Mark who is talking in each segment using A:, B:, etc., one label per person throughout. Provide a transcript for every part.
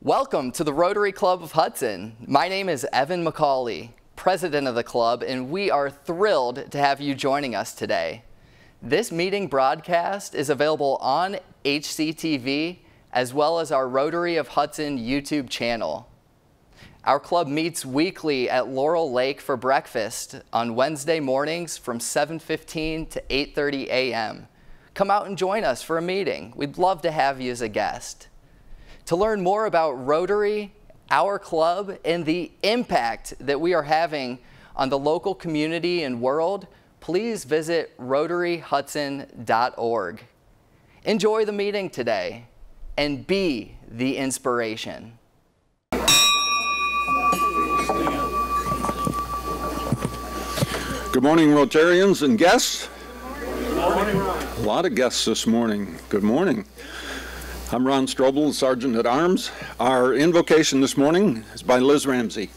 A: Welcome to the Rotary Club of Hudson. My name is Evan McCauley, president of the club, and we are thrilled to have you joining us today. This meeting broadcast is available on HCTV as well as our Rotary of Hudson YouTube channel. Our club meets weekly at Laurel Lake for breakfast on Wednesday mornings from 7:15 to 8:30 a.m. Come out and join us for a meeting. We'd love to have you as a guest. To learn more about Rotary, our club, and the impact that we are having on the local community and world, please visit rotaryhudson.org. Enjoy the meeting today and be the inspiration.
B: Good morning, Rotarians and guests.
C: Good morning, Ron.
B: A lot of guests this morning. Good morning. I'm Ron Strobel, Sergeant at Arms. Our invocation this morning is by Liz Ramsey.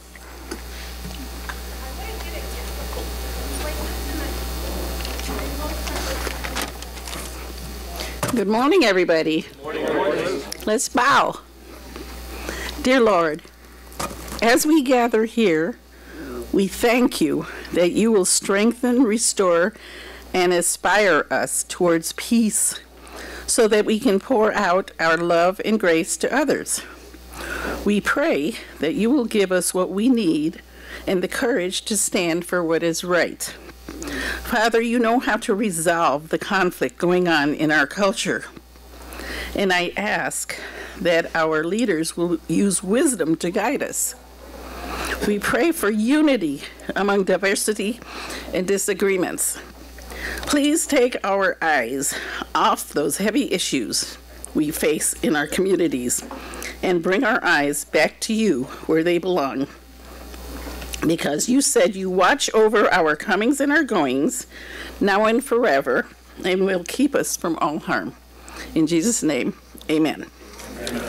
D: Good morning, everybody.
C: Good morning.
D: Let's bow. Dear Lord, as we gather here, we thank you that you will strengthen, restore, and inspire us towards peace so that we can pour out our love and grace to others. We pray that you will give us what we need and the courage to stand for what is right. Father, you know how to resolve the conflict going on in our culture. And I ask that our leaders will use wisdom to guide us. We pray for unity among diversity and disagreements. Please take our eyes off those heavy issues we face in our communities and bring our eyes back to you where they belong. Because you said you watch over our comings and our goings, now and forever, and will keep us from all harm. In Jesus' name, amen.
C: Amen.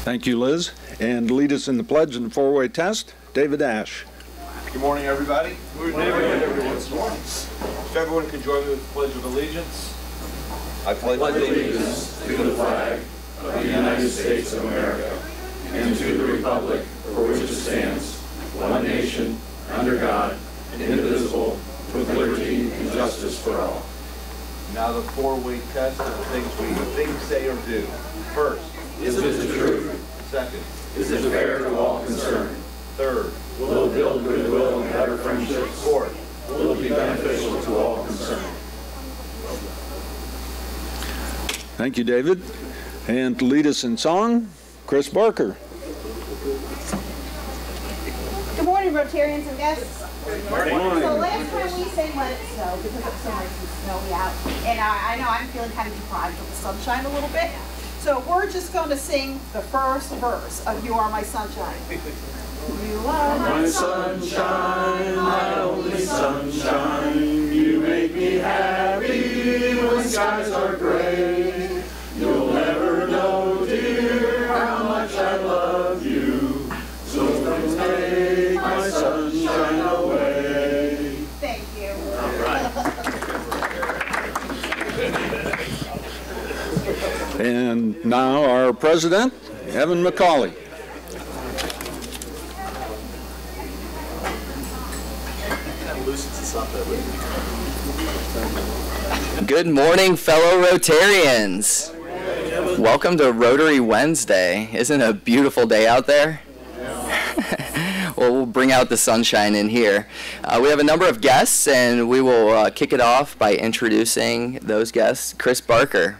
B: Thank you, Liz. And lead us in the pledge and the four-way test, David Ash.
E: Good morning, everybody.
C: Good morning, everyone. If everyone can join me with the Pledge of Allegiance.
E: I pledge
F: allegiance to the flag of the United States of America and to the republic for which it stands, one nation, under God, indivisible, with liberty and justice for all.
E: Now the four-way test of the things we think, say, or do. First,
F: Is it the truth?
E: second,
F: Is it fair to all concerned?
E: third,
F: Will it build goodwill and better friendships?
E: fourth.
F: Will it be beneficial to all concerned?
B: Thank you, David. And to lead us in song, Chris Barker.
G: Good morning, Rotarians and guests.
C: Good morning.
G: So last time we sang Let It Snow because it was so nice and snowy out. And I know I'm feeling kind of deprived of the sunshine a little bit. So we're just going to sing the first verse of You Are My Sunshine. You are
F: My sunshine, my only sunshine, you make me happy when skies are gray. You'll never know, dear, how much I love you, so don't take my sunshine away.
G: Thank you.
F: All right.
B: And now our president, Evan McCauley.
A: Good morning, fellow Rotarians. Welcome to Rotary Wednesday. Isn't it a beautiful day out there? Well, we'll bring out the sunshine in here. We have a number of guests, and we will kick it off by introducing those guests. Chris Barker.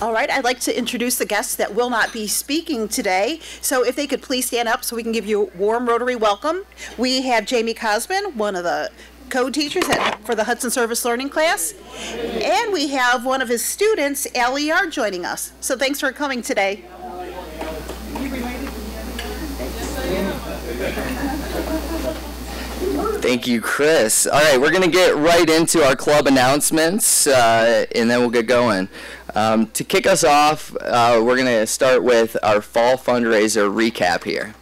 H: All right, I'd like to introduce the guests that will not be speaking today. So if they could please stand up so we can give you a warm Rotary welcome. We have Jamie Cosman, one of the code teachers for the Hudson Service Learning class. And we have one of his students, Allie Yard, joining us. So thanks for coming today.
A: Thank you, Chris. All right, we're going to get right into our club announcements, and then we'll get going. To kick us off, we're going to start with our fall fundraiser recap here.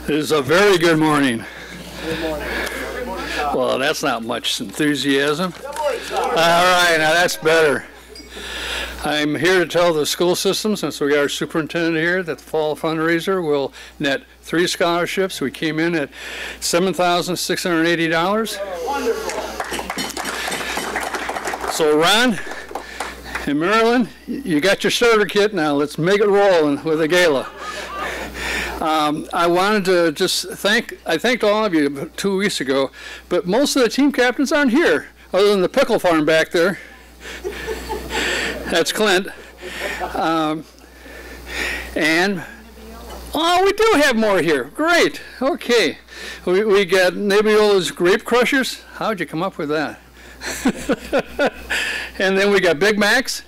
I: It is a very good morning. Good morning. Well, that's not much enthusiasm. All right, now that's better. I'm here to tell the school system, since we got our superintendent here, that the fall fundraiser will net 3 scholarships. We came in at $7,680.
F: Wonderful.
I: So Ron and Marilyn, you got your starter kit now. Let's make it roll with a gala. I wanted to just I thanked all of you 2 weeks ago, but most of the team captains aren't here, other than the pickle farm back there. That's Clint. And, oh, we do have more here. Great. Okay. We got Nebiola's Grape Crushers. How'd you come up with that? And then we got Big Macs.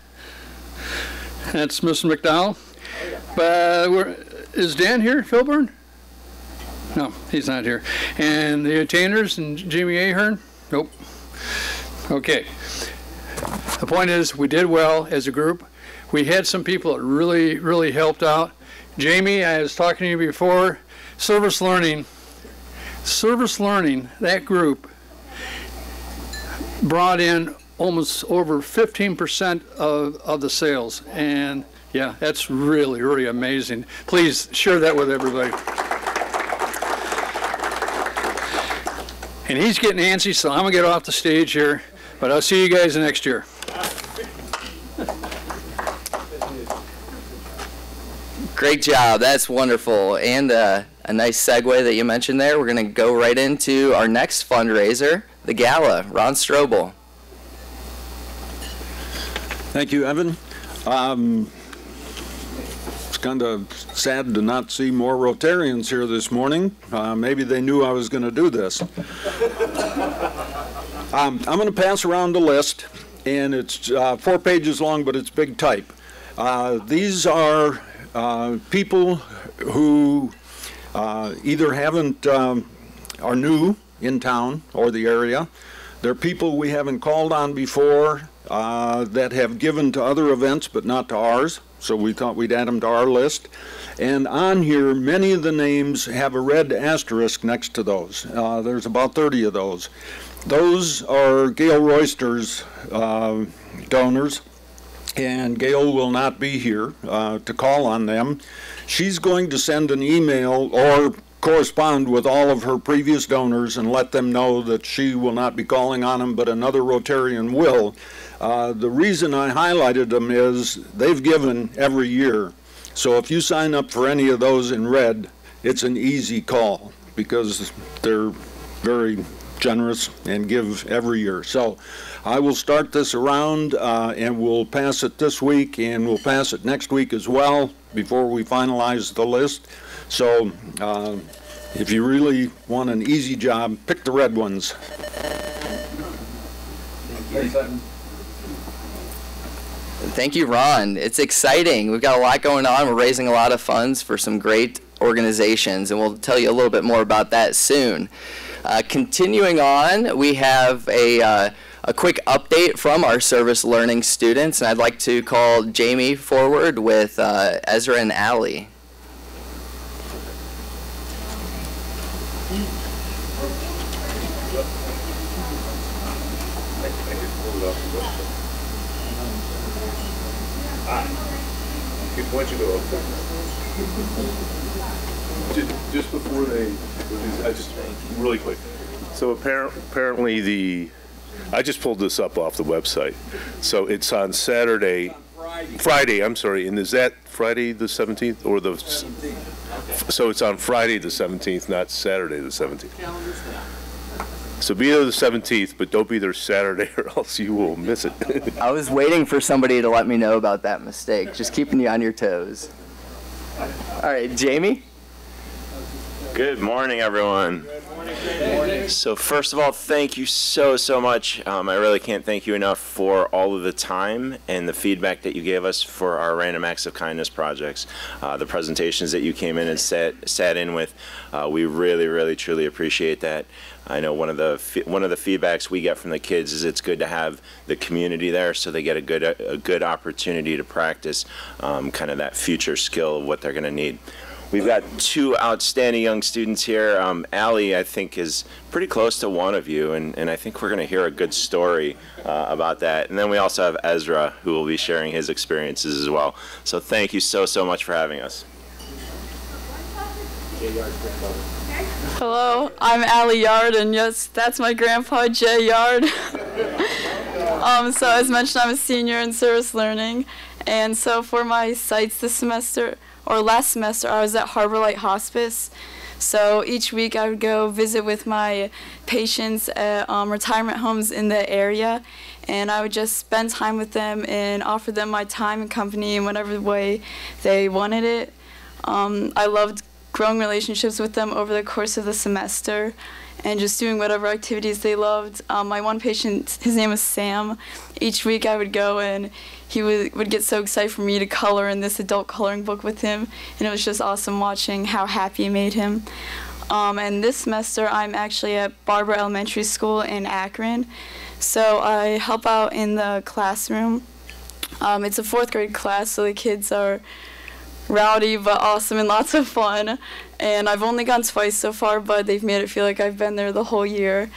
I: That's Mr. McDowell. Is Dan here, Philburn? No, he's not here. And the Attainers and Jamie Ahern? Nope. Okay. The point is, we did well as a group. We had some people that really, really helped out. Jamie, I was talking to you before, Service Learning, that group brought in almost over 15% of the sales. And yeah, that's really, really amazing. Please share that with everybody. And he's getting antsy, so I'm gonna get off the stage here, but I'll see you guys next year.
A: Great job. That's wonderful. And a nice segue that you mentioned there. We're going to go right into our next fundraiser, the gala. Ron Strobel.
B: Thank you, Evan. It's kind of sad to not see more Rotarians here this morning. Maybe they knew I was going to do this. I'm going to pass around the list, and it's 4 pages long, but it's big type. These are people who either are new in town or the area. They're people we haven't called on before that have given to other events but not to ours, so we thought we'd add them to our list. And on here, many of the names have a red asterisk next to those. There's about 30 of those. Those are Gail Royster's donors. And Gail will not be here to call on them. She's going to send an email or correspond with all of her previous donors and let them know that she will not be calling on them, but another Rotarian will. The reason I highlighted them is they've given every year. So if you sign up for any of those in red, it's an easy call because they're very generous and give every year. So I will start this around and we'll pass it this week and we'll pass it next week as well before we finalize the list. So if you really want an easy job, pick the red ones.
A: Thank you, Ron. It's exciting. We've got a lot going on. We're raising a lot of funds for some great organizations, and we'll tell you a little bit more about that soon. Continuing on, we have a quick update from our service learning students, and I'd like to call Jamie forward with Ezra and Allie.
C: Why don't you go just before they, really quick. So apparently I just pulled this up off the website. So it's on Friday, I'm sorry, and is that Friday the 17th or the 17th. So it's on Friday the 17th, not Saturday the 17th. So be there the 17th, but don't be there Saturday or else you will miss it.
A: I was waiting for somebody to let me know about that mistake, just keeping you on your toes. All right, Jamie?
J: Good morning, everyone. So first of all, thank you so much. I really can't thank you enough for all of the time and the feedback that you gave us for our Random Acts of Kindness projects. The presentations that you came in and sat in with, we really truly appreciate that. I know one of the feedbacks we get from the kids is it's good to have the community there, so they get a good opportunity to practice kind of that future skill of what they're going to need. We've got two outstanding young students here. Allie, I think, is pretty close to one of you, and I think we're going to hear a good story about that. And then we also have Ezra, who will be sharing his experiences as well. So thank you so, so much for having us.
K: Hello, I'm Allie Yard, and yes, that's my grandpa, Jay Yard. So as mentioned, I'm a senior in service learning, and so for my sites this semester, or last semester, I was at Harbor Light Hospice. So each week I would go visit with my patients at retirement homes in the area, and I would just spend time with them and offer them my time and company in whatever way they wanted it. I loved growing relationships with them over the course of the semester and just doing whatever activities they loved. My one patient, his name was Sam. Each week I would go and he would get so excited for me to color in this adult coloring book with him, and it was just awesome watching how happy it made him. And this semester I'm actually at Barber Elementary School in Akron. So I help out in the classroom. It's a 4th grade class, so the kids are rowdy but awesome and lots of fun. And I've only gone twice so far, but they've made it feel like I've been there the whole year.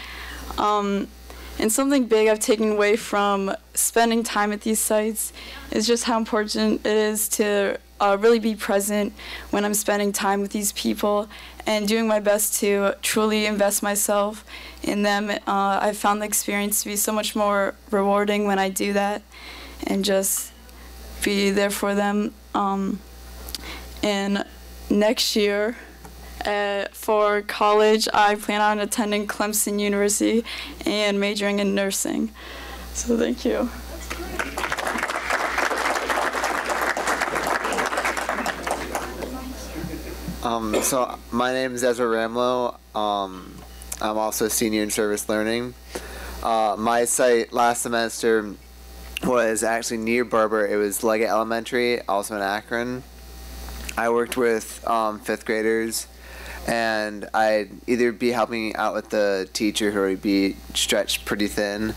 K: And something big I've taken away from spending time at these sites is just how important it is to really be present when I'm spending time with these people and doing my best to truly invest myself in them. I've found the experience to be so much more rewarding when I do that and just be there for them. And next year, for college, I plan on attending Clemson University and majoring in nursing. So thank you.
L: So my name is Ezra Ramlow. I'm also a senior in service learning. My site last semester was actually near Barber. It was Leggett Elementary, also in Akron. I worked with 5th graders, and I'd either be helping out with the teacher who would be stretched pretty thin,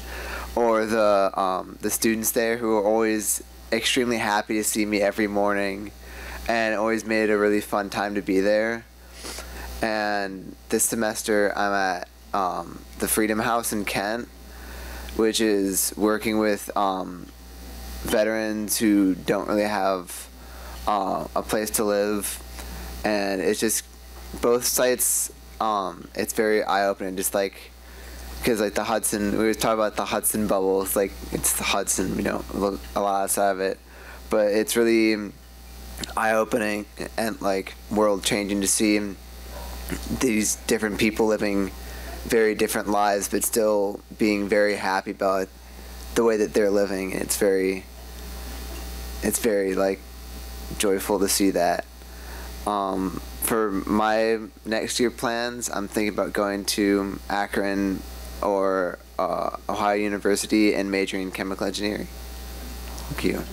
L: or the students there who were always extremely happy to see me every morning, and it always made it a really fun time to be there. And this semester I'm at the Freedom House in Kent, which is working with veterans who don't really have a place to live, and it's just both sites. It's very eye-opening, just like because like the Hudson, we were talking about the Hudson bubble. It's like it's the Hudson, we don't look a lot outside of it, but it's really eye-opening and like world-changing to see these different people living very different lives, but still being very happy about the way that they're living. And it's very like joyful to see that. For my next year plans, I'm thinking about going to Akron or Ohio University and majoring in chemical engineering. Thank you.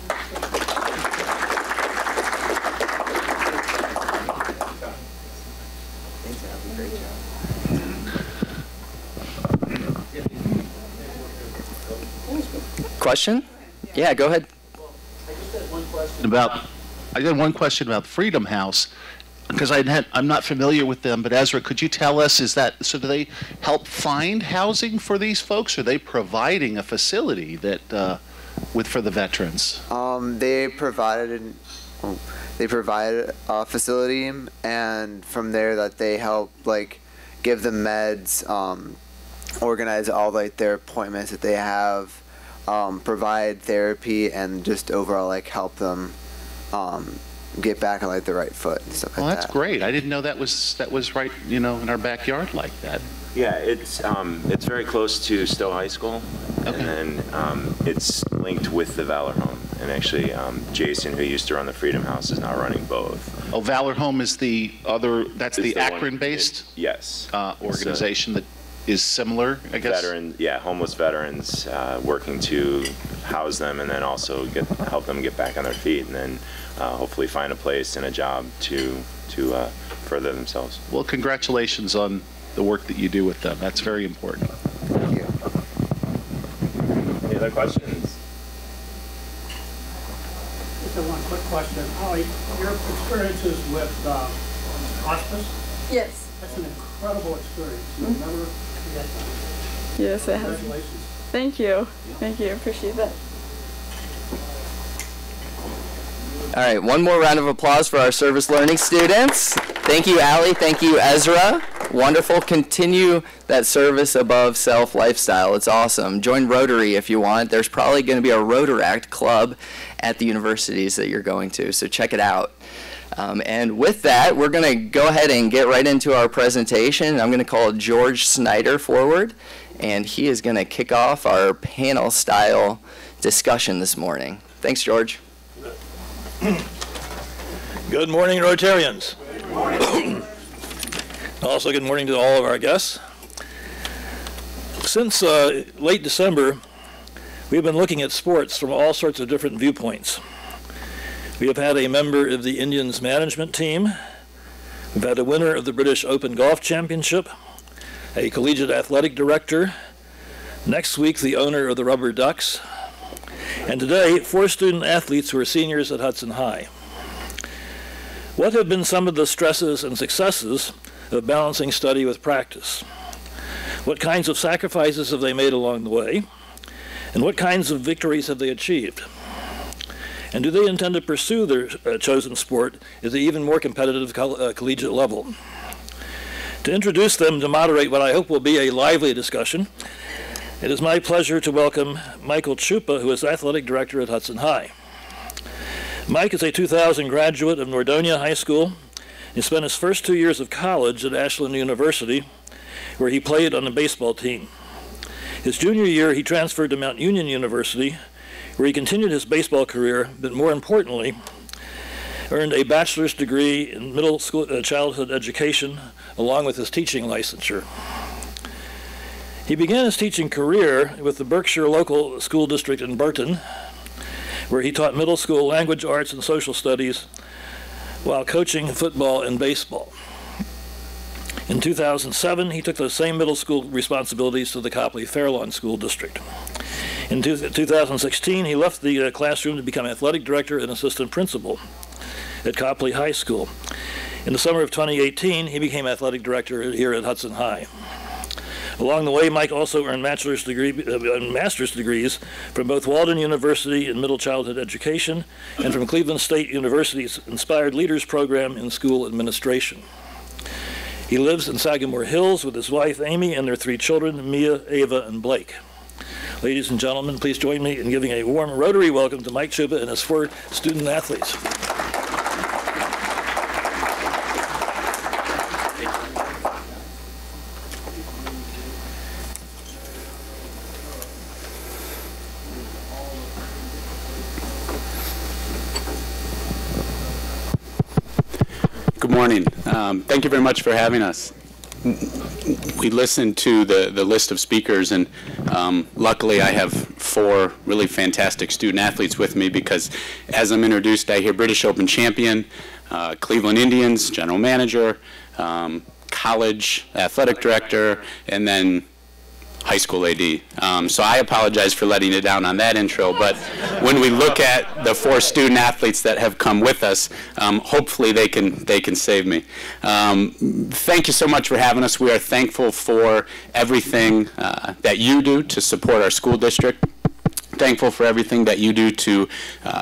A: Question? Yeah, go ahead.
M: I got one question about Freedom House, because I'm not familiar with them, but Ezra, could you tell us, so do they help find housing for these folks, or are they providing a facility that for the veterans?
L: They provided a facility, and from there that they help like give them meds, organize all like their appointments that they have, provide therapy, and just overall like help them get back on like the right foot and stuff like that.
M: Well, that's great. I didn't know that was right, in our backyard like that.
J: Yeah, it's very close to Stowe High School, okay. And then it's linked with the Valor Home. And actually, Jason, who used to run the Freedom House, is now running both.
M: Oh, Valor Home is the Akron-based
J: yes
M: organization that is similar, I guess.
J: Homeless veterans, working to house them and then also help them get back on their feet, and then hopefully find a place and a job to further themselves.
M: Well, congratulations on the work that you do with them. That's very important.
L: Thank you.
J: Any other questions?
N: Just one quick question. Holly, your experiences with hospice?
K: Yes.
N: That's an incredible experience. You'll never forget that.
K: Yes, it has.
N: Congratulations.
K: Thank you. Thank you. Appreciate that.
A: All right, one more round of applause for our service learning students. Thank you, Allie. Thank you, Ezra. Wonderful. Continue that service above self lifestyle. It's awesome. Join Rotary if you want. There's probably going to be a Rotaract club at the universities that you're going to, so check it out. And with that, we're going to go ahead and get right into our presentation. I'm going to call George Snyder forward, and he is going to kick off our panel-style discussion this morning. Thanks, George.
O: Good morning, Rotarians. Also, good morning to all of our guests. Since late December, we've been looking at sports from all sorts of different viewpoints. We have had a member of the Indians management team. We've had a winner of the British Open Golf Championship, a collegiate athletic director, next week the owner of the Rubber Ducks, and today 4 student athletes who are seniors at Hudson High. What have been some of the stresses and successes of balancing study with practice? What kinds of sacrifices have they made along the way? And what kinds of victories have they achieved? And do they intend to pursue their chosen sport at the even more competitive collegiate level? To introduce them to moderate what I hope will be a lively discussion, it is my pleasure to welcome Michael Chupa, who is athletic director at Hudson High. Mike is a 2000 graduate of Nordonia High School. He spent his first 2 years of college at Ashland University, where he played on the baseball team. His junior year, he transferred to Mount Union University, where he continued his baseball career, but more importantly, earned a bachelor's degree in middle school childhood education, along with his teaching licensure. He began his teaching career with the Berkshire Local School District in Burton, where he taught middle school language arts and social studies while coaching football and baseball. In 2007, he took those same middle school responsibilities to the Copley Fairlawn School District. In 2016, he left the classroom to become athletic director and assistant principal at Copley High School. In the summer of 2018, he became athletic director here at Hudson High. Along the way, Mike also earned master's degrees from both Walden University in middle childhood education and from Cleveland State University's Inspired Leaders Program in school administration. He lives in Sagamore Hills with his wife, Amy, and their 3 children, Mia, Ava, and Blake. Ladies and gentlemen, please join me in giving a warm Rotary welcome to Mike Chupa and his 4 student athletes.
P: Good morning. Thank you very much for having us. We listened to the list of speakers, and luckily I have 4 really fantastic student athletes with me, because as I'm introduced, I hear British Open champion, Cleveland Indians general manager, college athletic director, and then high school AD. So I apologize for letting it down on that intro, but when we look at the 4 student athletes that have come with us, hopefully they can save me. Thank you so much for having us. We are thankful for everything that you do to support our school district. Thankful for everything that you do to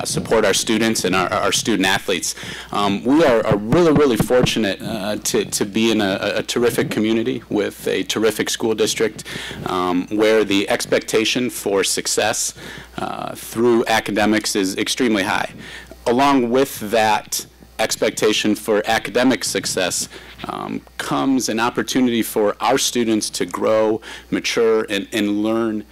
P: support our students and our student athletes. We are really, really fortunate to be in a terrific community with a terrific school district where the expectation for success through academics is extremely high. Along with that expectation for academic success comes an opportunity for our students to grow, mature, and learn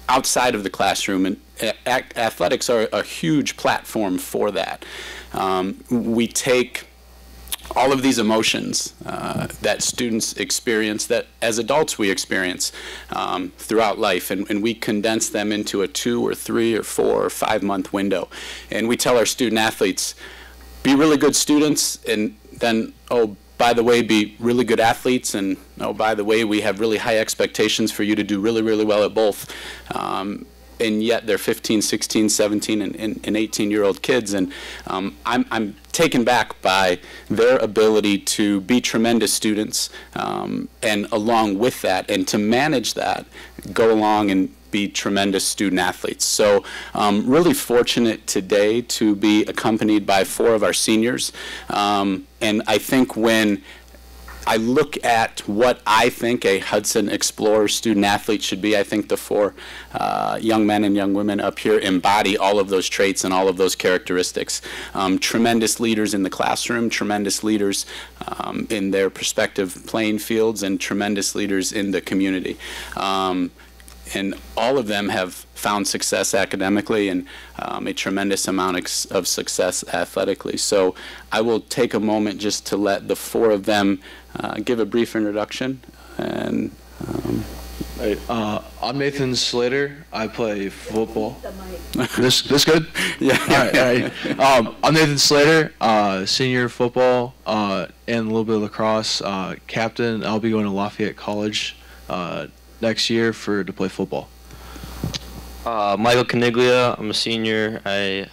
P: outside of the classroom, and athletics are a huge platform for that. We take all of these emotions that students experience, that as adults we experience throughout life, and we condense them into a 2 or 3 or 4 or 5 month window. And we tell our student athletes, be really good students, and then, oh, by the way, be really good athletes, and oh, by the way, we have really high expectations for you to do really, really well at both. and yet they're 15, 16, 17, and 18-year-old kids, and I'm taken back by their ability to be tremendous students, and along with that, and to manage that, go along and be tremendous student athletes. So really fortunate today to be accompanied by 4 of our seniors. And I think when I look at what I think a Hudson Explorer student athlete should be, I think the 4 young men and young women up here embody all of those traits and all of those characteristics. Tremendous leaders in the classroom, tremendous leaders in their respective playing fields, and tremendous leaders in the community. And all of them have found success academically and a tremendous amount of success athletically. So I will take a moment just to let the 4 of them give a brief introduction. And
Q: I'm Nathan Slater. I play football.
P: this
Q: good?
P: Yeah.
Q: All right. I'm Nathan Slater, senior football and a little bit of lacrosse. Captain. I'll be going to Lafayette College next year to play football.
R: Michael Caniglia. I'm a senior. I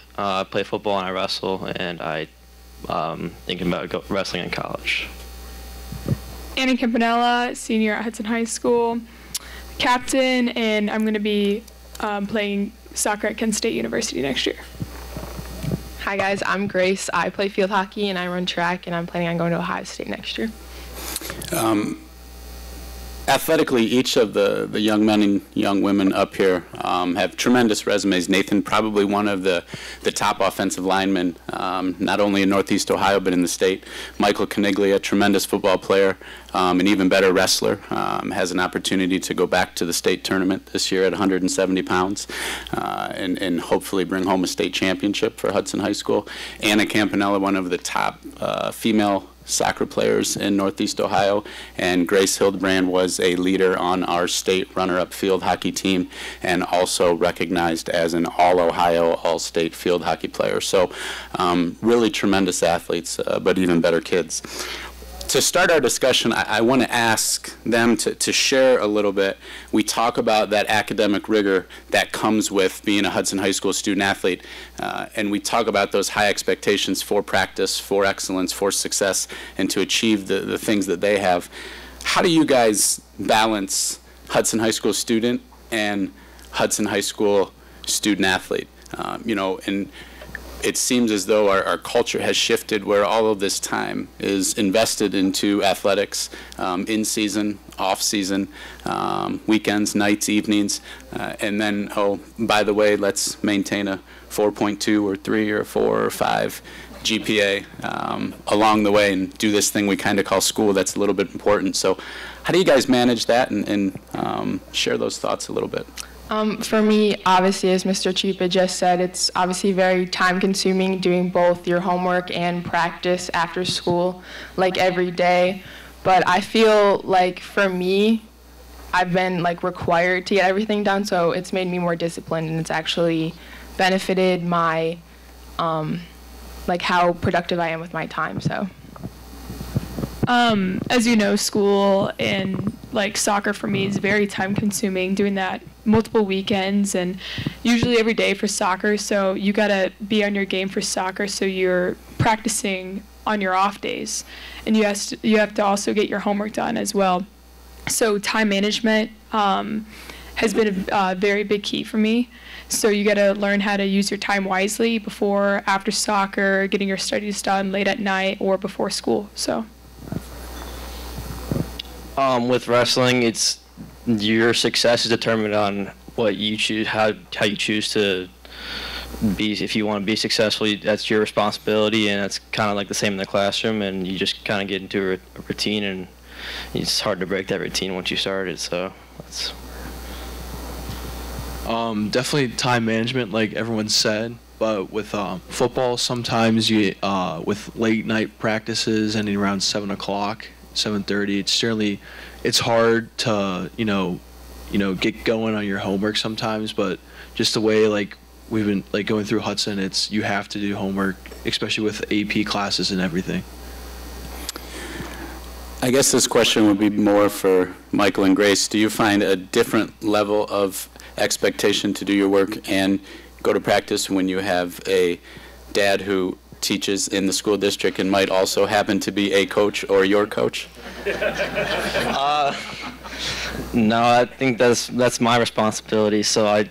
R: play football and I wrestle, and I thinking about wrestling in college.
S: Anna Campanella, senior at Hudson High School, captain, and I'm going to be playing soccer at Kent State University next year.
T: Hi guys, I'm Grace. I play field hockey and I run track, and I'm planning on going to Ohio State next year.
P: Athletically, each of the young men and young women up here have tremendous resumes. Nathan, probably one of the top offensive linemen, not only in Northeast Ohio, but in the state. Michael Caniglia, tremendous football player, an even better wrestler, has an opportunity to go back to the state tournament this year at 170 pounds and hopefully bring home a state championship for Hudson High School. Anna Campanella, one of the top female soccer players in Northeast Ohio, and Grace Hildebrand was a leader on our state runner-up field hockey team and also recognized as an all-Ohio, all-state field hockey player. So really tremendous athletes, but even better kids. To start our discussion, I want to ask them to share a little bit. We talk about that academic rigor that comes with being a Hudson High School student athlete, and we talk about those high expectations for practice, for excellence, for success, and to achieve the things that they have. How do you guys balance Hudson High School student and Hudson High School student athlete? And it seems as though our culture has shifted where all of this time is invested into athletics, in season, off season, weekends, nights, evenings, and then, oh, by the way, let's maintain a 4.2 or 3 or 4 or 5 GPA along the way and do this thing we kind of call school that's a little bit important. So how do you guys manage that and share those thoughts a little bit?
T: For me, obviously, as Mr. Chipa just said, it's obviously very time-consuming doing both your homework and practice after school, like every day. But I feel like for me, I've been required to get everything done, so it's made me more disciplined, and it's actually benefited my how productive I am with my time. So.
S: As you know, school and soccer for me is very time consuming, doing that multiple weekends and usually every day for soccer. So you gotta be on your game for soccer, so you're practicing on your off days, and you have to also get your homework done as well. So time management has been a very big key for me. So you gotta learn how to use your time wisely before, after soccer, getting your studies done late at night or before school. So.
R: With wrestling, it's your success is determined on what you choose, how you choose to be. If you want to be successful, that's your responsibility, and it's kind of like the same in the classroom. And you just kind of get into a routine, and it's hard to break that routine once you start it. So that's
Q: definitely time management, like everyone said. But with football, sometimes you with late night practices ending around 7 o'clock. 7:30. It's hard to get going on your homework sometimes, but just the way we've been going through Hudson, you have to do homework, especially with AP classes and everything.
P: I guess this question would be more for Michael and Grace. Do you find a different level of expectation to do your work and go to practice when you have a dad who teaches in the school district and might also happen to be a coach or your coach?
R: No, I think that's my responsibility. So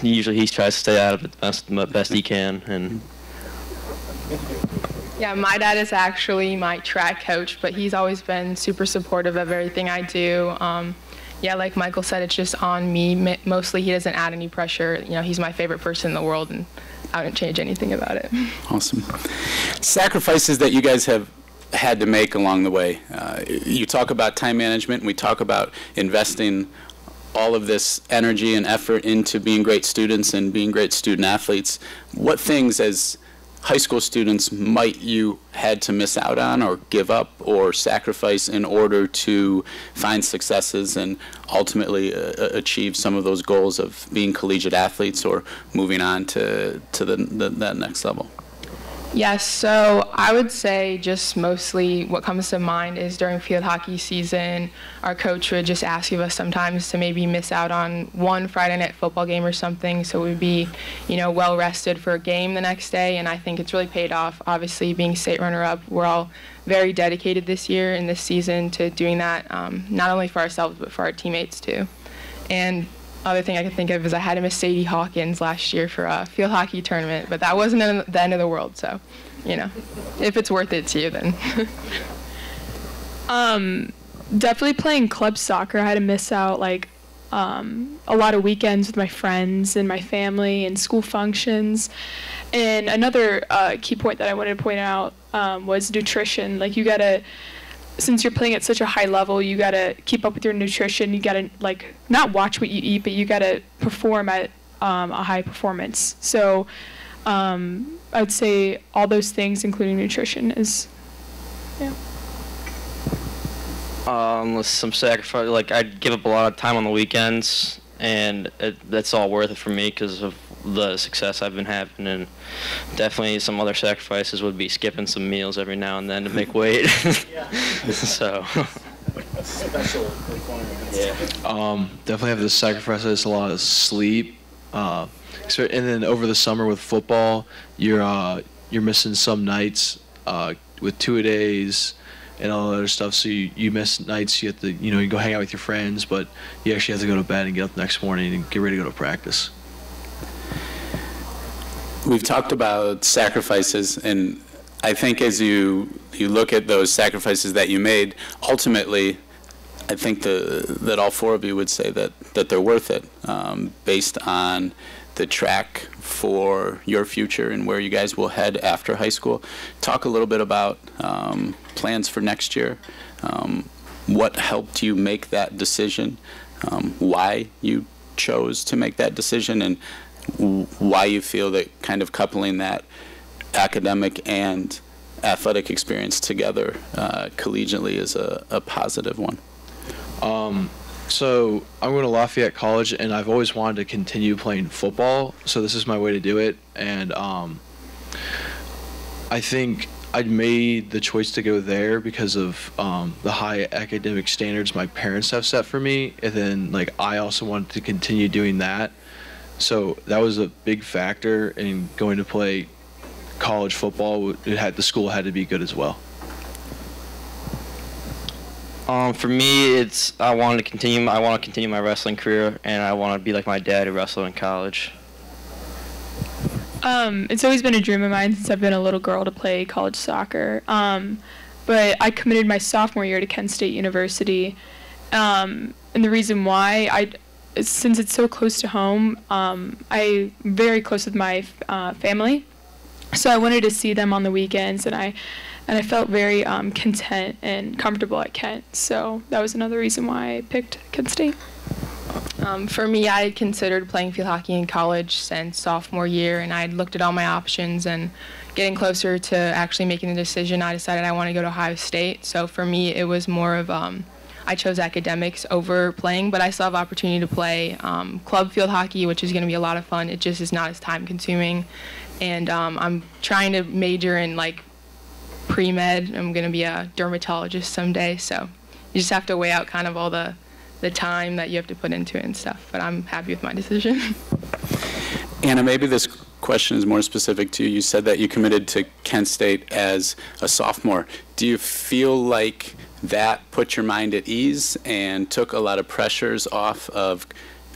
R: usually he tries to stay out of it the best he can. And
T: Yeah, my dad is actually my track coach, but he's always been super supportive of everything I do. Yeah, like Michael said, it's just on me. Mostly he doesn't add any pressure. You know, he's my favorite person in the world, and I wouldn't change anything about it.
P: Awesome. Sacrifices that you guys have had to make along the way. You talk about time management, and we talk about investing all of this energy and effort into being great students and being great student athletes. What things as high school students might you had to miss out on or give up or sacrifice in order to find successes and ultimately achieve some of those goals of being collegiate athletes or moving on to that next level?
T: Yes, so I would say just mostly what comes to mind is during field hockey season, our coach would just ask of us sometimes to maybe miss out on one Friday night football game or something, so we'd be, well rested for a game the next day, and I think it's really paid off. Obviously, being state runner-up, we're all very dedicated this year and this season to doing that, not only for ourselves but for our teammates too. And other thing I could think of is I had to miss Sadie Hawkins last year for a field hockey tournament, but that wasn't the end of the world, so, if it's worth it to you, then.
S: Definitely playing club soccer. I had to miss out, a lot of weekends with my friends and my family and school functions. And another key point that I wanted to point out was nutrition. You gotta, since you're playing at such a high level, you gotta keep up with your nutrition. You gotta not watch what you eat, but you gotta perform at a high performance. So I'd say all those things, including nutrition, is
R: with some sacrifice, I'd give up a lot of time on the weekends, and that's all worth it for me because of the success I've been having. And definitely some other sacrifices would be skipping some meals every now and then to make weight. So.
E: Special requirements.
Q: Definitely have to sacrifice a lot of sleep. And then over the summer with football, you're missing some nights with two-a-days and all that other stuff. So you miss nights. You have to you go hang out with your friends, but you actually have to go to bed and get up the next morning and get ready to go to practice.
P: We've talked about sacrifices, and I think as you look at those sacrifices that you made, ultimately, I think that all four of you would say that they're worth it, based on the track for your future and where you guys will head after high school. Talk a little bit about plans for next year, what helped you make that decision, why you chose to make that decision, and why you feel that kind of coupling that academic and athletic experience together collegiately is a positive one.
Q: So I'm going to Lafayette College, and I've always wanted to continue playing football, so this is my way to do it. And I think I made the choice to go there because of the high academic standards my parents have set for me, and then I also wanted to continue doing that. So that was a big factor in going to play college football. The school had to be good as well.
R: For me, I want to continue my wrestling career, and I want to be like my dad who wrestled in college.
S: It's always been a dream of mine since I've been a little girl to play college soccer. But I committed my sophomore year to Kent State University. And the reason why, since it's so close to home, I'm very close with my family. So I wanted to see them on the weekends, and I felt very content and comfortable at Kent. So that was another reason why I picked Kent State.
T: For me, I had considered playing field hockey in college since sophomore year, and I'd looked at all my options, and getting closer to actually making the decision, I decided I want to go to Ohio State. So for me, it was more of I chose academics over playing, but I still have opportunity to play club field hockey, which is going to be a lot of fun. It just is not as time-consuming, and I'm trying to major in pre-med. I'm going to be a dermatologist someday, so you just have to weigh out kind of all the the time that you have to put into it and stuff. But I'm happy with my decision.
P: Anna, maybe this question is more specific to you. You said that you committed to Kent State as a sophomore. Do you feel like that put your mind at ease and took a lot of pressures off of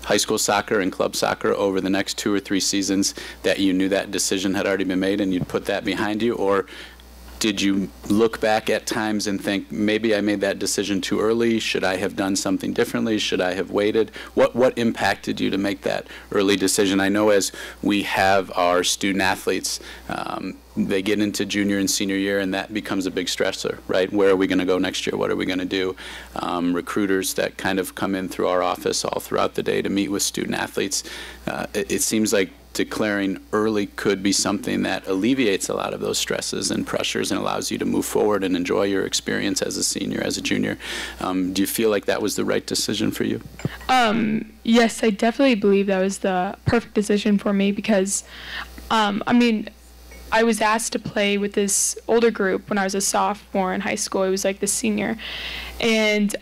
P: high school soccer and club soccer over the next 2 or 3 seasons, that you knew that decision had already been made and you'd put that behind you? Or did you look back at times and think, maybe I made that decision too early? Should I have done something differently? Should I have waited? What impacted you to make that early decision? I know as we have our student athletes, they get into junior and senior year, and that becomes a big stressor, right? Where are we going to go next year? What are we going to do? Recruiters that kind of come in through our office all throughout the day to meet with student athletes. It seems like declaring early could be something that alleviates a lot of those stresses and pressures and allows you to move forward and enjoy your experience as a senior, as a junior. Do you feel like that was the right decision for you?
S: Yes, I definitely believe that was the perfect decision for me because, I mean, I was asked to play with this older group when I was a sophomore in high school. It was like the senior, and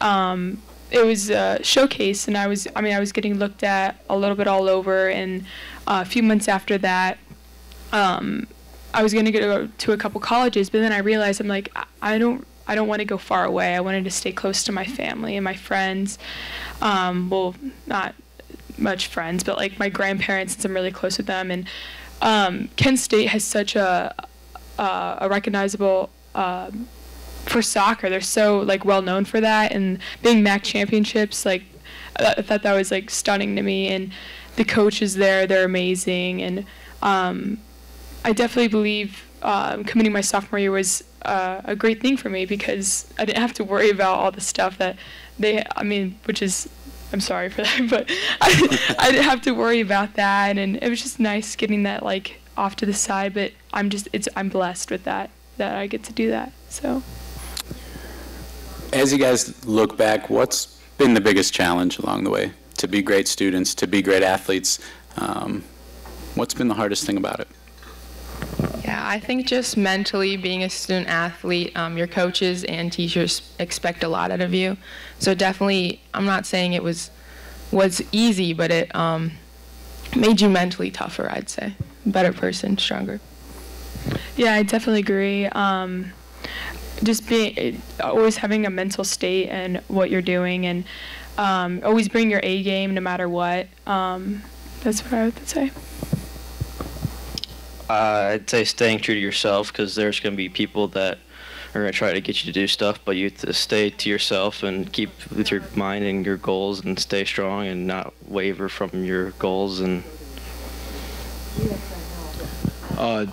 S: it was a showcase, and I was getting looked at a little bit all over. And a few months after that, I was going to go to a couple colleges, but then I realized I'm like, I don't want to go far away. I wanted to stay close to my family and my friends. Well, not much friends, but like my grandparents, since I'm really close with them. And Kent State has such a recognizable for soccer. They're so like well known for that, and being MAC championships, like I thought that was like stunning to me. And the coaches there, they're amazing. And I definitely believe committing my sophomore year was a great thing for me because I didn't have to worry about all the stuff that which is, I'm sorry for that, but I didn't have to worry about that, and it was just nice getting that like off to the side. But I'm blessed with that I get to do that. So,
P: as you guys look back, what's been the biggest challenge along the way to be great students, to be great athletes? What's been the hardest thing about it?
T: Yeah, I think just mentally being a student athlete, your coaches and teachers expect a lot out of you. So definitely, I'm not saying it was easy, but it made you mentally tougher, I'd say. Better person, stronger.
S: Yeah, I definitely agree. Just always having a mental state and what you're doing, and always bring your A game no matter what. That's what I would say.
R: I'd say staying true to yourself, because there's going to be people that are going to try to get you to do stuff, but you have to stay to yourself and keep with your mind and your goals and stay strong and not waver from your goals. And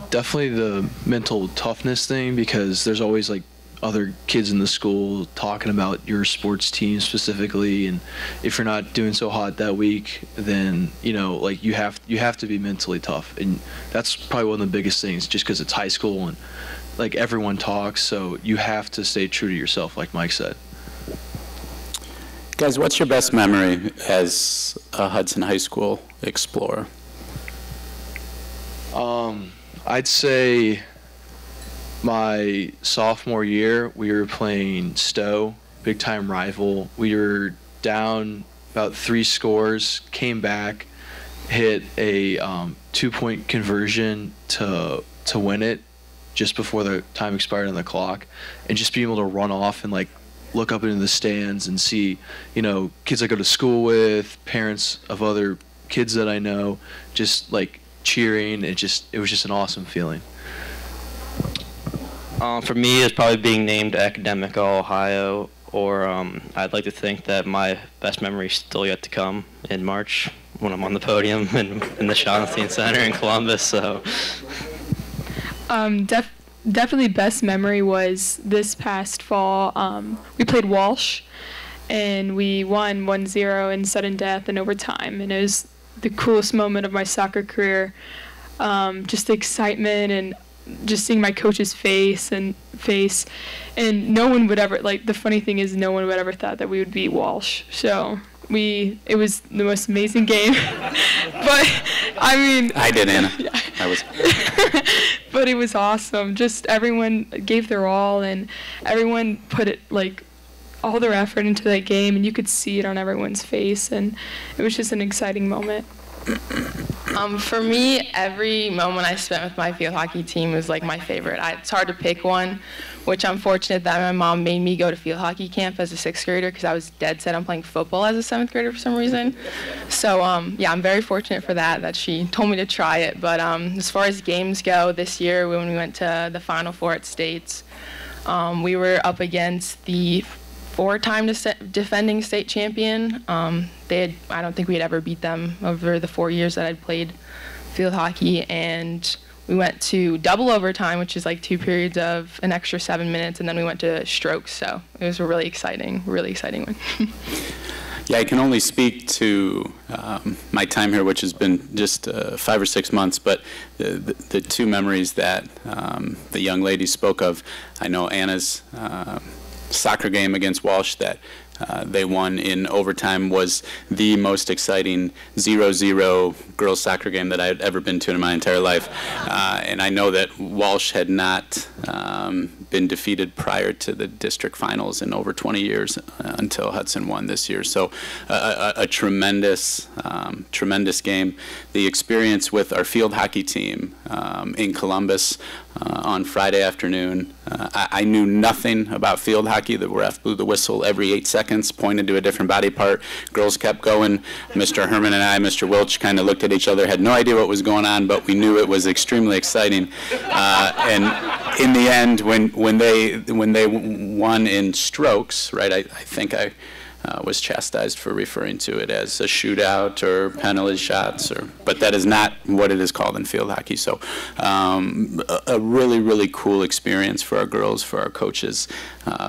Q: definitely the mental toughness thing, because there's always like other kids in the school talking about your sports team specifically, and if you're not doing so hot that week, then like you have to be mentally tough, and that's probably one of the biggest things, just because it's high school and like everyone talks, so you have to stay true to yourself, like Mike said.
P: Guys, what's your best memory as a Hudson High School Explorer?
Q: I'd say my sophomore year, we were playing Stowe, big time rival. We were down about 3 scores, came back, hit a 2-point conversion to win it just before the time expired on the clock, and just being able to run off and like look up into the stands and see, kids I go to school with, parents of other kids that I know, just like cheering. It was just an awesome feeling.
R: For me, it's probably being named Academic All-Ohio, or I'd like to think that my best memory is still yet to come in March when I'm on the podium in the Schottenstein Center in Columbus. So,
S: definitely best memory was this past fall. We played Walsh, and we won 1-0 in sudden death and overtime, and it was the coolest moment of my soccer career. Just the excitement and just seeing my coach's face, and no one would ever, like, the funny thing is no one would ever thought that we would beat Walsh. So it was the most amazing game. But I mean,
P: I did, Anna.
S: Yeah.
P: I was.
S: But it was awesome. Just everyone gave their all, and everyone put it like all their effort into that game, and you could see it on everyone's face, and it was just an exciting moment.
T: For me, every moment I spent with my field hockey team was like my favorite. It's hard to pick one, which I'm fortunate that my mom made me go to field hockey camp as a 6th grader because I was dead set on playing football as a 7th grader for some reason. So yeah, I'm very fortunate for that she told me to try it. But as far as games go, this year when we went to the Final Four at States, we were up against the 4-time defending state champion. I don't think we had ever beat them over the 4 years that I'd played field hockey, and we went to double overtime, which is like 2 periods of an extra 7 minutes, and then we went to strokes. So it was a really exciting one.
P: Yeah, I can only speak to my time here, which has been just 5 or 6 months, but the 2 memories that the young lady spoke of, I know Anna's soccer game against Walsh that they won in overtime was the most exciting 0-0 girls soccer game that I had ever been to in my entire life. And I know that Walsh had not been defeated prior to the district finals in over 20 years until Hudson won this year. So a tremendous, tremendous game. The experience with our field hockey team in Columbus on Friday afternoon. I knew nothing about field hockey. The ref blew the whistle every 8 seconds, pointed to a different body part. Girls kept going. Mr. Herman and I, Mr. Wilch, kind of looked at each other, had no idea what was going on, but we knew it was extremely exciting. And in the end, when they won in strokes, right? I think I was chastised for referring to it as a shootout or penalty shots, but that is not what it is called in field hockey. So a really, really cool experience for our girls, for our coaches,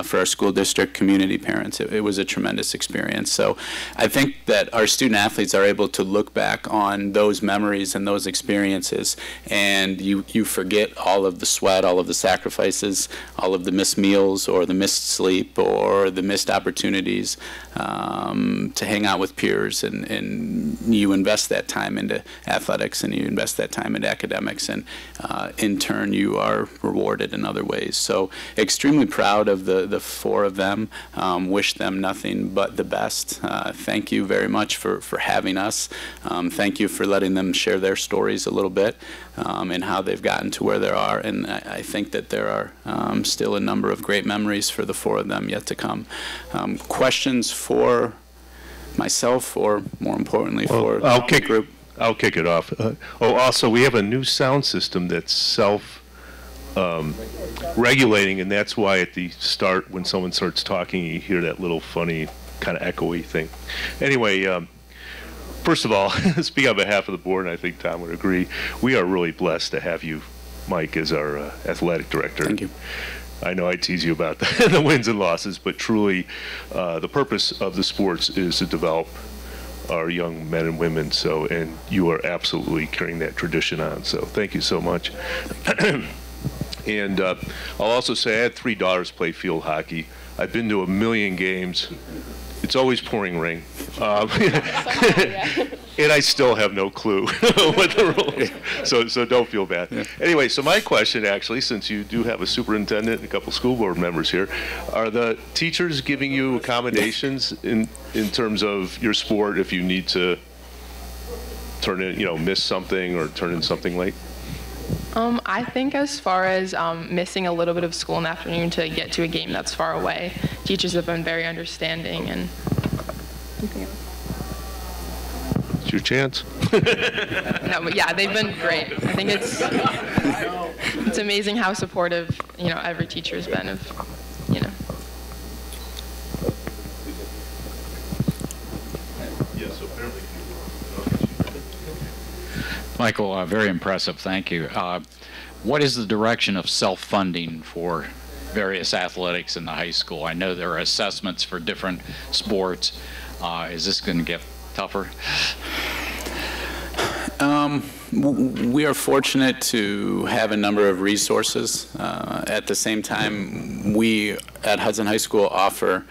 P: for our school district, community parents. It was a tremendous experience. So I think that our student athletes are able to look back on those memories and those experiences, and you forget all of the sweat, all of the sacrifices, all of the missed meals or the missed sleep or the missed opportunities to hang out with peers, and you invest that time into athletics and you invest that time into academics, and in turn you are rewarded in other ways. So extremely proud of the 4 of them. Wish them nothing but the best. Thank you very much for having us. Thank you for letting them share their stories a little bit and how they've gotten to where they are, and I think that there are still a number of great memories for the 4 of them yet to come. Questions for myself, or more importantly for the group?
C: I'll kick it off. Also, we have a new sound system that's self-regulating, and that's why at the start, when someone starts talking, you hear that little funny kind of echoey thing. Anyway, first of all, speaking on behalf of the board, and I think Tom would agree, we are really blessed to have you, Mike, as our athletic director.
P: Thank you.
C: I know I tease you about the wins and losses, but truly the purpose of the sports is to develop our young men and women, and you are absolutely carrying that tradition on, so thank you so much. And I'll also say I had 3 daughters play field hockey. I've been to 1 million games. It's always pouring rain. And I still have no clue what the rules are. So don't feel bad. Yeah. Anyway, so my question actually, since you do have a superintendent and a couple school board members here, are the teachers giving you accommodations in terms of your sport if you need to turn in, miss something or turn in something late?
T: I think as far as missing a little bit of school in the afternoon to get to a game that's far away, teachers have been very understanding, and
C: it's your chance.
T: No, but yeah, they've been great. I think it's amazing how supportive every teacher's been of
U: Michael, very impressive. Thank you. What is the direction of self-funding for various athletics in the high school? I know there are assessments for different sports. Is this going to get tougher?
P: We are fortunate to have a number of resources. At the same time, we at Hudson High School offer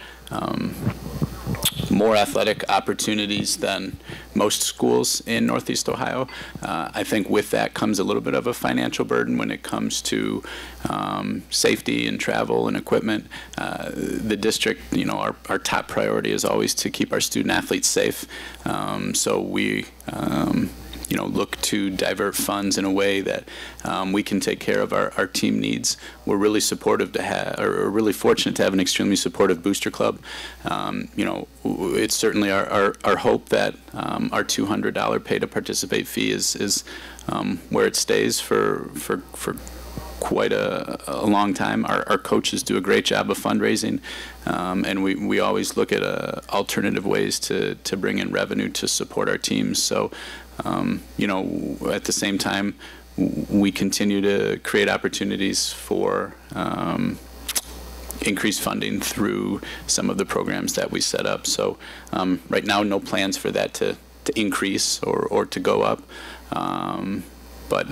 P: more athletic opportunities than most schools in Northeast Ohio. I think with that comes a little bit of a financial burden when it comes to safety and travel and equipment. The district, our top priority is always to keep our student athletes safe. So we look to divert funds in a way that we can take care of our team needs. We're really supportive to have, or really fortunate to have an extremely supportive booster club. It's certainly our hope that our $200 pay to participate fee is where it stays for quite a long time. Our coaches do a great job of fundraising, and we always look at alternative ways to bring in revenue to support our teams. So, at the same time, we continue to create opportunities for increased funding through some of the programs that we set up. So right now, no plans for that to increase or to go up. But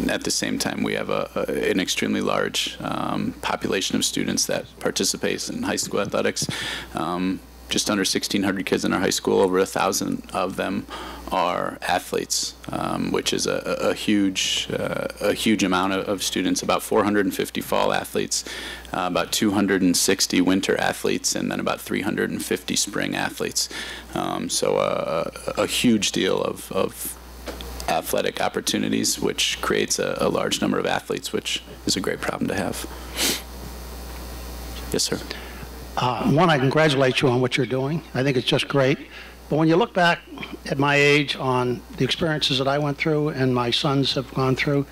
P: at the same time, we have an extremely large population of students that participates in high school athletics. Just under 1,600 kids in our high school, over 1,000 of them are athletes, which is a huge amount of students. About 450 fall athletes, about 260 winter athletes, and then about 350 spring athletes. So a huge deal of athletic opportunities, which creates a large number of athletes, which is a great problem to have. Yes, sir.
N: One, I congratulate you on what you're doing. I think it's just great. But when you look back at my age on the experiences that I went through and my sons have gone through,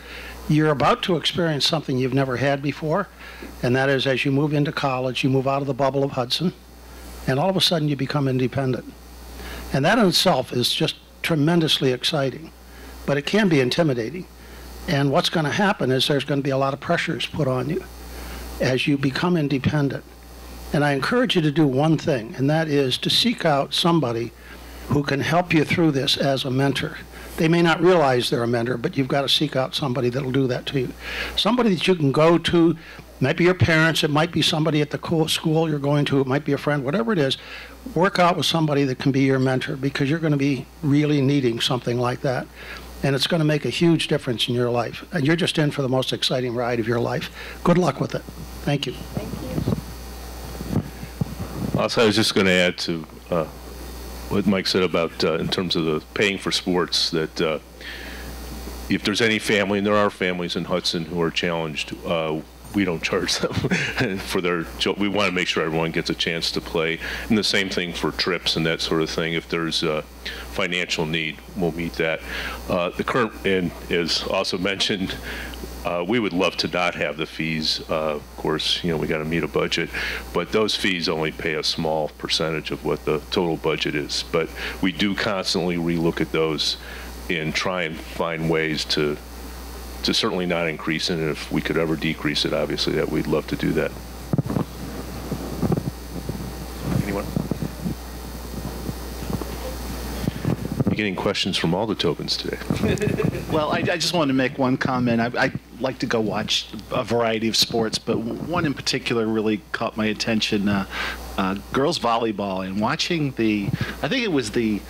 N: you're about to experience something you've never had before, and that is as you move into college, you move out of the bubble of Hudson, and all of a sudden you become independent. And that in itself is just tremendously exciting, but it can be intimidating. And what's going to happen is there's going to be a lot of pressures put on you as you become independent. And I encourage you to do one thing, and that is to seek out somebody who can help you through this as a mentor. They may not realize they're a mentor, but you've got to seek out somebody that'll do that to you. Somebody that you can go to, it might be your parents, it might be somebody at the school you're going to, it might be a friend, whatever it is. Work out with somebody that can be your mentor, because you're going to be really needing something like that. And it's going to make a huge difference in your life. And you're just in for the most exciting ride of your life. Good luck with it. Thank you.
C: Thank you. Also, I was just going to add to what Mike said about in terms of the paying for sports, that if there's any family, and there are families in Hudson who are challenged, we don't charge them for their. We want to make sure everyone gets a chance to play, and the same thing for trips and that sort of thing. If there's a financial need, we'll meet that. The current, and as also mentioned, we would love to not have the fees. Of course, we got to meet a budget, but those fees only pay a small percentage of what the total budget is. But we do constantly relook at those and try and find ways to certainly not increase it. And if we could ever decrease it, obviously, that we'd love to do that. Anyone? You're getting questions from all the tokens today.
M: Well, I just wanted to make one comment. I like to go watch a variety of sports, but one in particular really caught my attention, girls volleyball, and watching I think it was it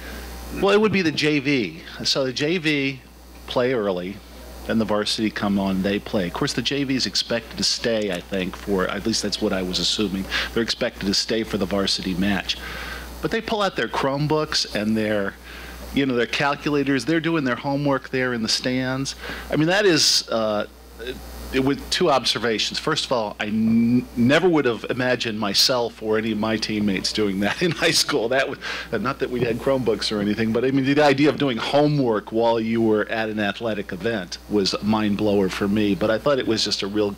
M: would be the JV. So the JV play early, then the varsity come on, they play. Of course, the JV is expected to stay, I think, at least that's what I was assuming. They're expected to stay for the varsity match. But they pull out their Chromebooks and their calculators. They're doing their homework there in the stands. I mean, that is, with two observations. First of all, I never would have imagined myself or any of my teammates doing that in high school. That was, not that we had Chromebooks or anything, but I mean, the idea of doing homework while you were at an athletic event was a mind blower for me. But I thought it was just a real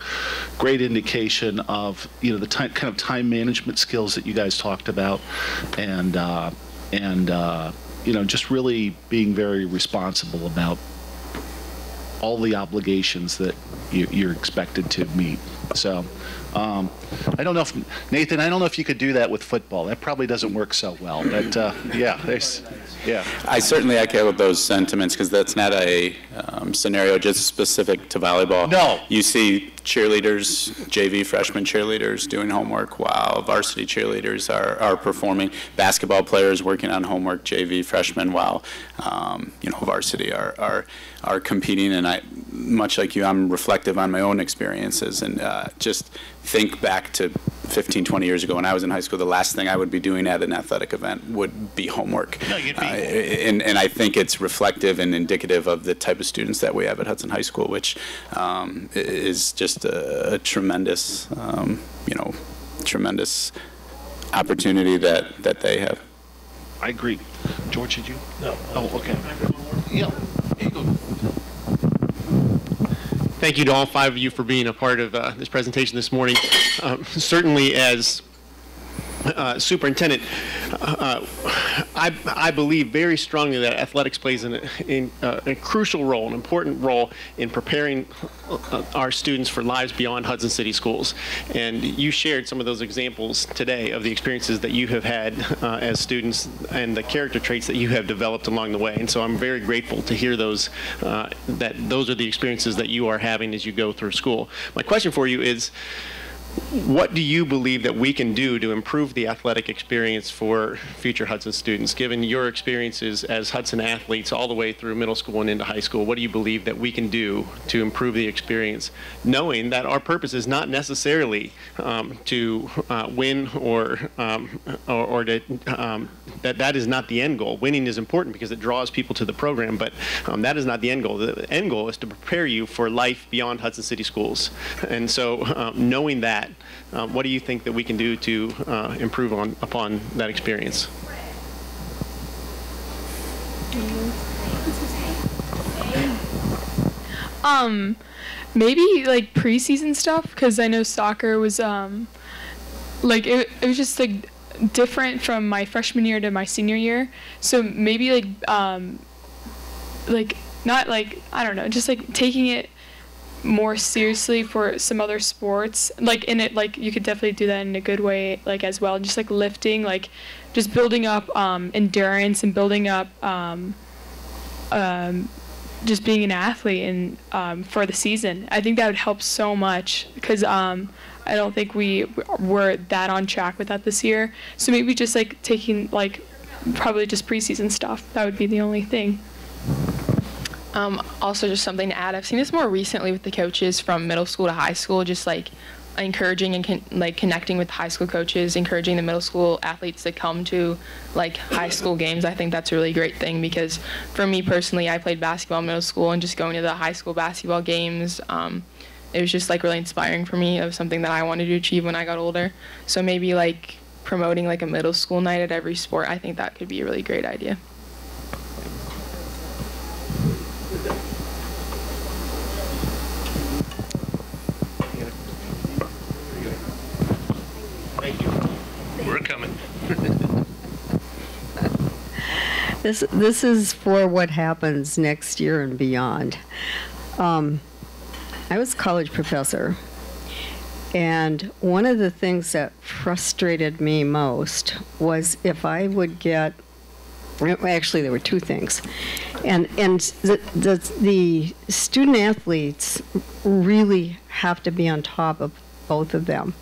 M: great indication of, the kind of time management skills that you guys talked about, and just really being very responsible about all the obligations that you're expected to meet. So I don't know if, Nathan, I don't know if you could do that with football. That probably doesn't work so well, but yeah, there's...
C: Yeah.
P: I certainly echo those sentiments because that's not a scenario just specific to volleyball.
M: No.
P: You see cheerleaders, JV freshman cheerleaders doing homework while varsity cheerleaders are performing. Basketball players working on homework, JV freshmen, while varsity are competing. And I, much like you, I'm reflective on my own experiences and just think back to 15, 20 years ago when I was in high school. The last thing I would be doing at an athletic event would be homework.
M: No, you'd be.
P: And I think it's reflective and indicative of the type of students that we have at Hudson High School, which is just a tremendous, tremendous opportunity that they have.
M: I agree. George, did you? No. Oh, okay. Yeah. Here you go.
D: Thank you to all 5 of you for being a part of this presentation this morning. Certainly as superintendent, I believe very strongly that athletics plays a crucial role, an important role in preparing our students for lives beyond Hudson City schools. And you shared some of those examples today of the experiences that you have had as students and the character traits that you have developed along the way. And so I'm very grateful to hear those, that those are the experiences that you are having as you go through school. My question for you is, what do you believe that we can do to improve the athletic experience for future Hudson students? Given your experiences as Hudson athletes all the way through middle school and into high school, what do you believe that we can do to improve the experience, knowing that our purpose is not necessarily to win or that is not the end goal. Winning is important because it draws people to the program, but that is not the end goal. The end goal is to prepare you for life beyond Hudson City schools. And so knowing that, what do you think that we can do to improve upon that experience?
S: Maybe like preseason stuff, because I know soccer was like it was just like different from my freshman year to my senior year. So maybe like not like, I don't know, just like taking it more seriously for some other sports, like in it, like you could definitely do that in a good way, like as well, just like lifting, like just building up endurance and building up just being an athlete and for the season. I think that would help so much, because I don't think we were that on track with that this year. So maybe just like taking like probably just preseason stuff, that would be the only thing.
T: Also, just something to add, I've seen this more recently with the coaches from middle school to high school, just like encouraging and connecting with high school coaches, encouraging the middle school athletes to come to like high school games. I think that's a really great thing, because for me personally, I played basketball in middle school, and just going to the high school basketball games, it was just like really inspiring for me. It was something that I wanted to achieve when I got older. So maybe like promoting like a middle school night at every sport, I think that could be a really great idea.
D: We're coming.
V: This is for what happens next year and beyond. I was a college professor, and one of the things that frustrated me most was if I would get, actually there were two things, and the student athletes really have to be on top of both of them.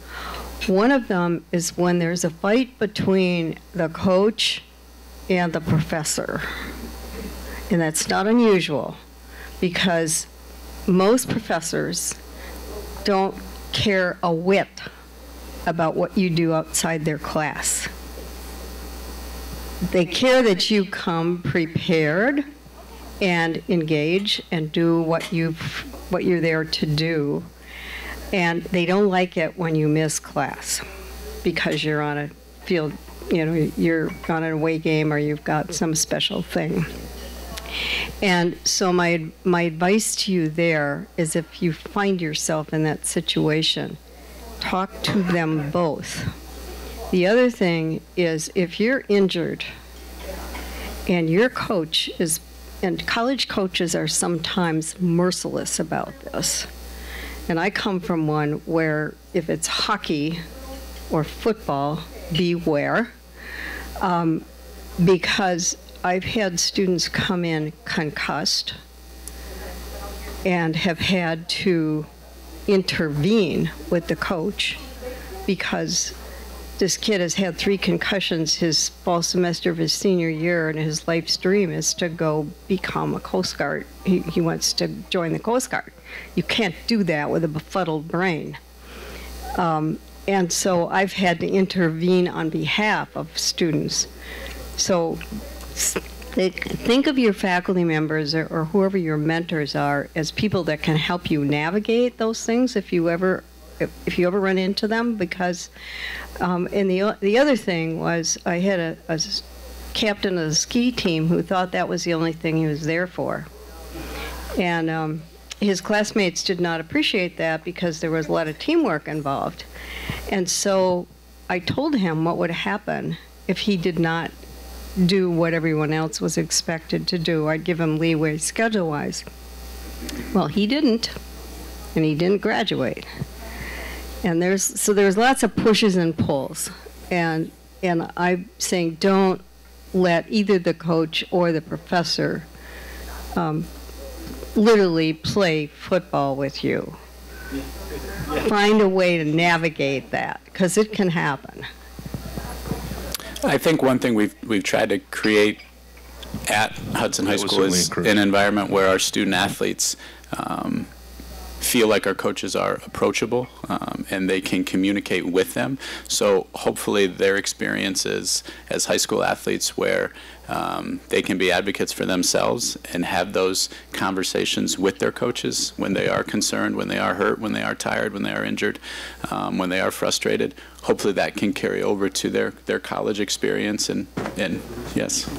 V: One of them is when there's a fight between the coach and the professor. And that's not unusual, because most professors don't care a whit about what you do outside their class. They care that you come prepared and engage and do what you're there to do. And they don't like it when you miss class because you're on a field, you're on an away game or you've got some special thing. And so my advice to you there is, if you find yourself in that situation, talk to them both. The other thing is, if you're injured and your coach is, and college coaches are sometimes merciless about this, and I come from one where if it's hockey or football, beware, because I've had students come in concussed and have had to intervene with the coach because this kid has had 3 concussions his fall semester of his senior year, and his life's dream is to go become a Coast Guard. He wants to join the Coast Guard. You can't do that with a befuddled brain. And so I've had to intervene on behalf of students. So think of your faculty members or whoever your mentors are as people that can help you navigate those things if you ever run into them, because and the other thing was I had a captain of the ski team who thought that was the only thing he was there for, and his classmates did not appreciate that because there was a lot of teamwork involved. And so I told him what would happen if he did not do what everyone else was expected to do. I'd give him leeway schedule-wise. Well, he didn't, and he didn't graduate. And there's lots of pushes and pulls. And I'm saying don't let either the coach or the professor literally play football with you. Find a way to navigate that, because it can happen.
P: I think one thing we've tried to create at Hudson High School is an environment where our student athletes feel like our coaches are approachable and they can communicate with them. So hopefully their experiences as high school athletes where they can be advocates for themselves and have those conversations with their coaches when they are concerned, when they are hurt, when they are tired, when they are injured, when they are frustrated. Hopefully that can carry over to their college experience and yes.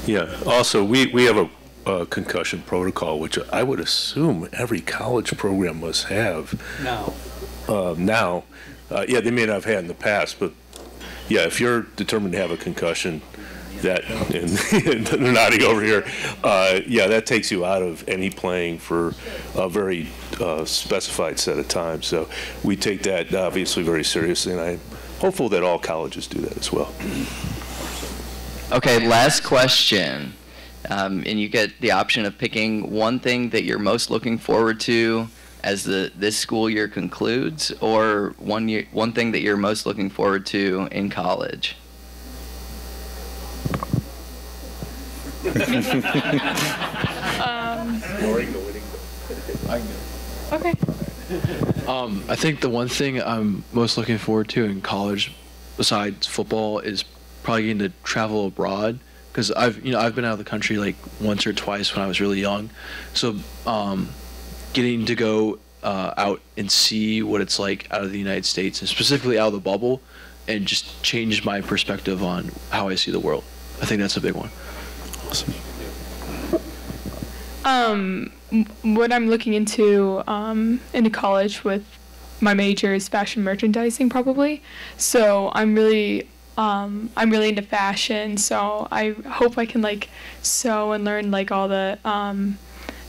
C: Yeah, also we have a concussion protocol, which I would assume every college program must have now. Yeah, they may not have had in the past, but yeah, if you're determined to have a concussion, that and they're nodding over here, yeah, that takes you out of any playing for a very specified set of time. So we take that obviously very seriously, and I'm hopeful that all colleges do that as well.
A: Okay, last question. And you get the option of picking one thing that you're most looking forward to as this school year concludes, or one thing that you're most looking forward to in college.
S: Okay.
Q: I think the one thing I'm most looking forward to in college, besides football, is probably getting to travel abroad. Because I've been out of the country like once or twice when I was really young, so getting to go out and see what it's like out of the United States, and specifically out of the bubble, and just change my perspective on how I see the world. I think that's a big one.
S: Awesome. What I'm looking into college with my major is fashion merchandising, probably. So I'm really into fashion, so I hope I can like sew and learn like all the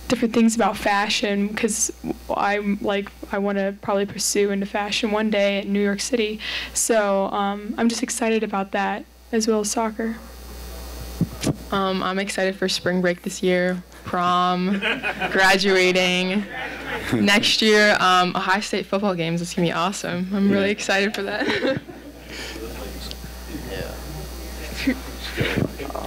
S: different things about fashion, because I want to probably pursue into fashion one day in New York City. So I'm just excited about that, as well as soccer.
T: I'm excited for spring break this year, prom, graduating. Next year, Ohio State football games. It's gonna be awesome. I'm really excited for that.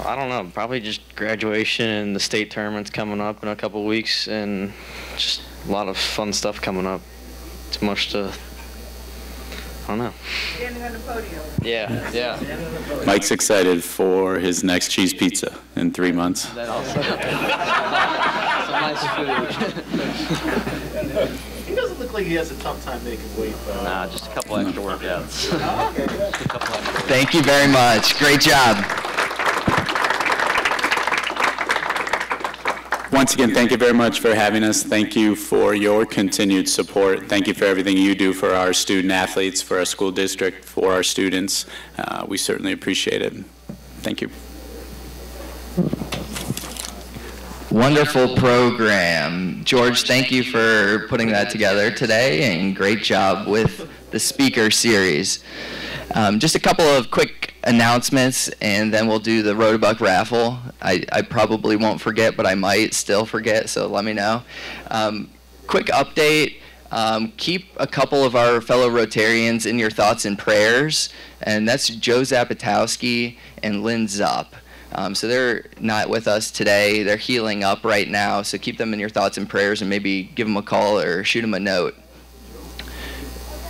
R: I don't know, probably just graduation and the state tournament's coming up in a couple weeks, and just a lot of fun stuff coming up. Too much to, I don't know.
F: Standing on the podium.
R: Yeah.
P: Mike's excited for his next cheese pizza in 3 months.
A: That also. Some nice food.
G: He doesn't look like he has a tough time making weight, though.
R: Nah, just a couple extra workouts.
A: Thank you very much. Great job.
P: Once again, thank you very much for having us. Thank you for your continued support. Thank you for everything you do for our student athletes, for our school district, for our students. We certainly appreciate it. Thank you.
A: Wonderful program. George, thank you for putting that together today, and great job with the speaker series. Just a couple of quick announcements, and then we'll do the Rotary raffle. I probably won't forget, but I might still forget, so let me know. Quick update. Keep a couple of our fellow Rotarians in your thoughts and prayers, and that's Joe Zapatowski and Lynn Zupp. So they're not with us today. They're healing up right now, so keep them in your thoughts and prayers, and maybe give them a call or shoot them a note.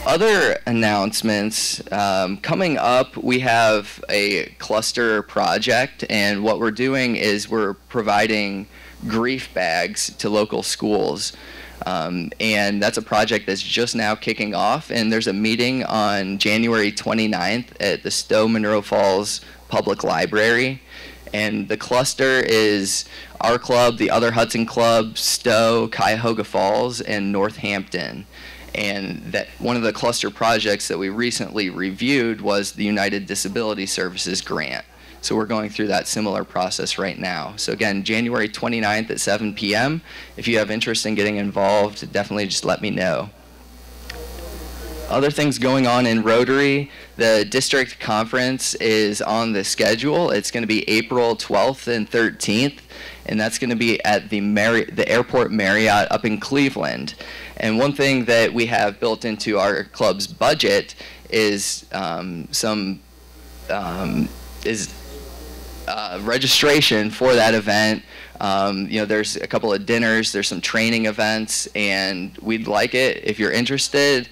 A: Other announcements, coming up, we have a cluster project, and what we're doing is we're providing grief bags to local schools. And that's a project that's just now kicking off, and there's a meeting on January 29th at the Stowe Monroe Falls Public Library. And the cluster is our club, the other Hudson Club, Stowe, Cuyahoga Falls, and Northampton. And that one of the cluster projects that we recently reviewed was the United Disability Services grant. So we're going through that similar process right now. So again, January 29th at 7 p.m. If you have interest in getting involved, definitely just let me know. Other things going on in Rotary, the district conference is on the schedule. It's going to be April 12th and 13th, and that's going to be at the Airport Marriott up in Cleveland. And one thing that we have built into our club's budget is registration for that event. You know, there's a couple of dinners, there's some training events, and we'd like it, if you're interested,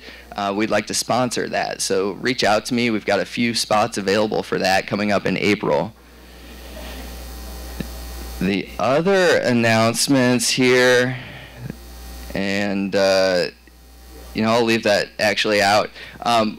A: we'd like to sponsor that. So reach out to me. We've got a few spots available for that coming up in April. The other announcements here, and you know, I'll leave that actually out.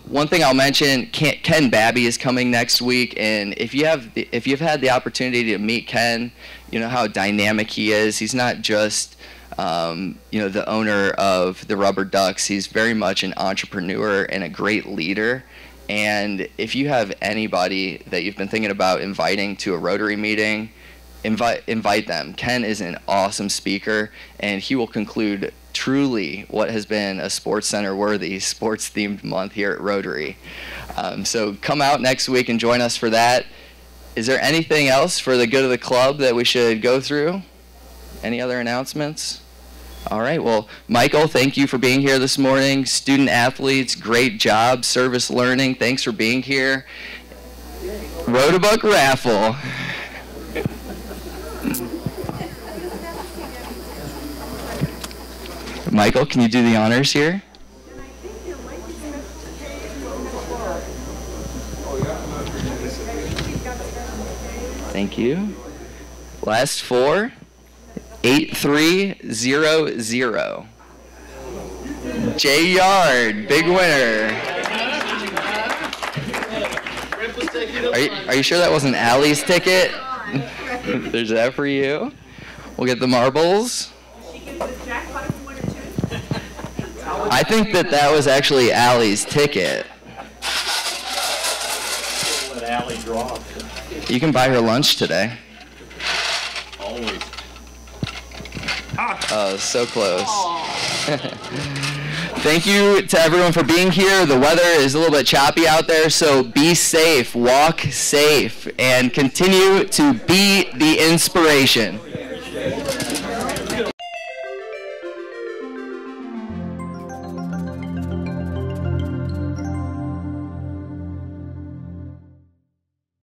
A: One thing I'll mention, Ken Babby is coming next week, and if you've had the opportunity to meet Ken, you know how dynamic he is. He's not just you know, the owner of the Rubber Ducks. He's very much an entrepreneur and a great leader. And if you have anybody that you've been thinking about inviting to a Rotary meeting, invite them. Ken is an awesome speaker, and he will conclude truly what has been a Sports Center worthy sports themed month here at Rotary. So come out next week and join us for that. Is there anything else for the good of the club that we should go through? Any other announcements? All right, well, Michael, thank you for being here this morning. Student athletes, great job. Service learning, thanks for being here. Rotabuck raffle. Michael, can you do the honors here? Thank you. Last four, 8300. Jay Yard, big winner. Are you sure that wasn't Allie's ticket? There's that for you. We'll get the marbles. I think that was actually Allie's ticket. Let Allie draw. You can buy her lunch today.
C: Always.
A: Oh, so close. Thank you to everyone for being here. The weather is a little bit choppy out there, so be safe, walk safe, and continue to be the inspiration.